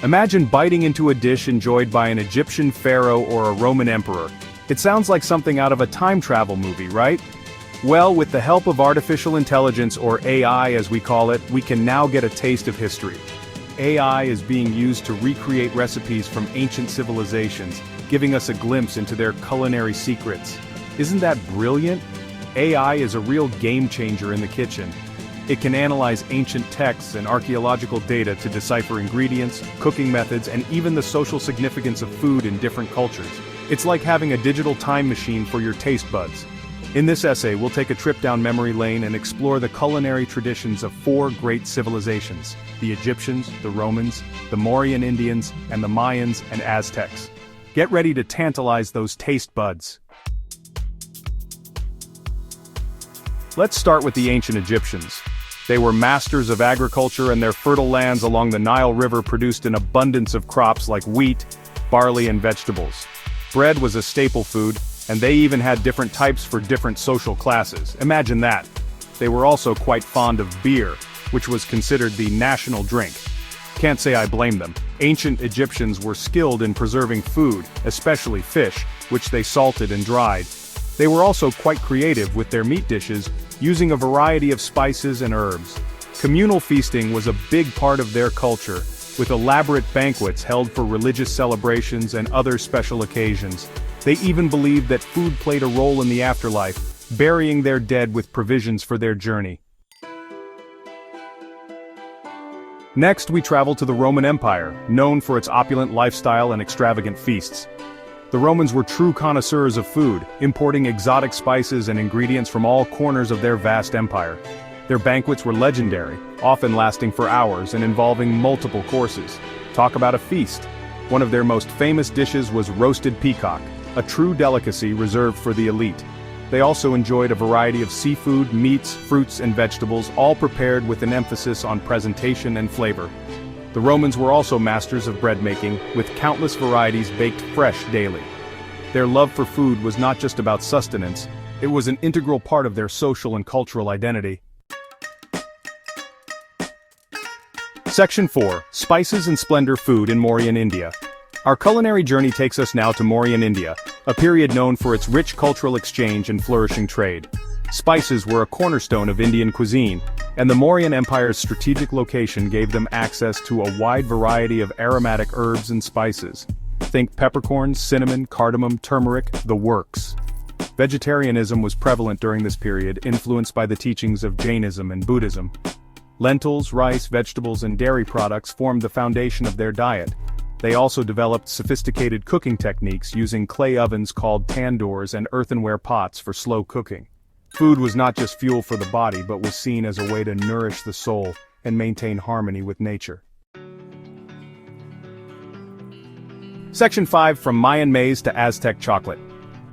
Imagine biting into a dish enjoyed by an Egyptian pharaoh or a Roman emperor. It sounds like something out of a time travel movie, right? Well, with the help of artificial intelligence, or AI as we call it, we can now get a taste of history. AI is being used to recreate recipes from ancient civilizations, giving us a glimpse into their culinary secrets. Isn't that brilliant? AI is a real game changer in the kitchen. It can analyze ancient texts and archaeological data to decipher ingredients, cooking methods, and even the social significance of food in different cultures. It's like having a digital time machine for your taste buds. In this essay, we'll take a trip down memory lane and explore the culinary traditions of 4 great civilizations: the Egyptians, the Romans, the Mauryan Indians, and the Mayans and Aztecs. Get ready to tantalize those taste buds. Let's start with the ancient Egyptians. They were masters of agriculture, and their fertile lands along the Nile River produced an abundance of crops like wheat, barley, and vegetables. Bread was a staple food, and they even had different types for different social classes. Imagine that. They were also quite fond of beer, which was considered the national drink. Can't say I blame them. Ancient Egyptians were skilled in preserving food, especially fish, which they salted and dried. They were also quite creative with their meat dishes, using a variety of spices and herbs. Communal feasting was a big part of their culture, with elaborate banquets held for religious celebrations and other special occasions. They even believed that food played a role in the afterlife, burying their dead with provisions for their journey. Next, we travel to the Roman Empire, known for its opulent lifestyle and extravagant feasts. The Romans were true connoisseurs of food, importing exotic spices and ingredients from all corners of their vast empire. Their banquets were legendary, often lasting for hours and involving multiple courses. Talk about a feast. One of their most famous dishes was roasted peacock, a true delicacy reserved for the elite. They also enjoyed a variety of seafood, meats, fruits, and vegetables, all prepared with an emphasis on presentation and flavor. The Romans were also masters of bread making, with countless varieties baked fresh daily. Their love for food was not just about sustenance, it was an integral part of their social and cultural identity. Section 4. Spices and Splendor Food in Mauryan India. Our culinary journey takes us now to Mauryan India, a period known for its rich cultural exchange and flourishing trade. Spices were a cornerstone of Indian cuisine, and the Mauryan Empire's strategic location gave them access to a wide variety of aromatic herbs and spices. Think peppercorns, cinnamon, cardamom, turmeric, the works. Vegetarianism was prevalent during this period, influenced by the teachings of Jainism and Buddhism. Lentils, rice, vegetables, and dairy products formed the foundation of their diet. They also developed sophisticated cooking techniques using clay ovens called tandoors and earthenware pots for slow cooking. Food was not just fuel for the body, but was seen as a way to nourish the soul and maintain harmony with nature. Section 5. From Mayan maize to Aztec chocolate.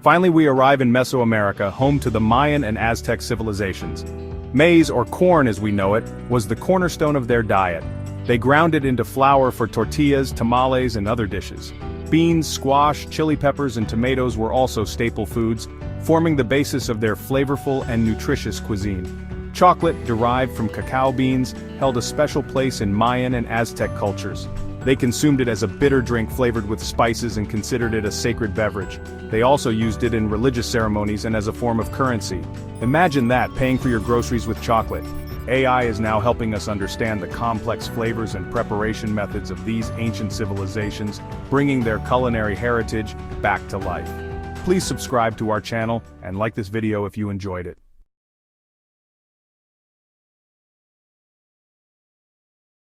Finally, we arrive in Mesoamerica, home to the Mayan and Aztec civilizations. Maize, or corn as we know it, was the cornerstone of their diet. They ground it into flour for tortillas, tamales, and other dishes. Beans, squash, chili peppers, and tomatoes were also staple foods, forming the basis of their flavorful and nutritious cuisine. Chocolate, derived from cacao beans, held a special place in Mayan and Aztec cultures. They consumed it as a bitter drink flavored with spices and considered it a sacred beverage. They also used it in religious ceremonies and as a form of currency. Imagine that, paying for your groceries with chocolate. AI is now helping us understand the complex flavors and preparation methods of these ancient civilizations, bringing their culinary heritage back to life. Please subscribe to our channel and like this video if you enjoyed it.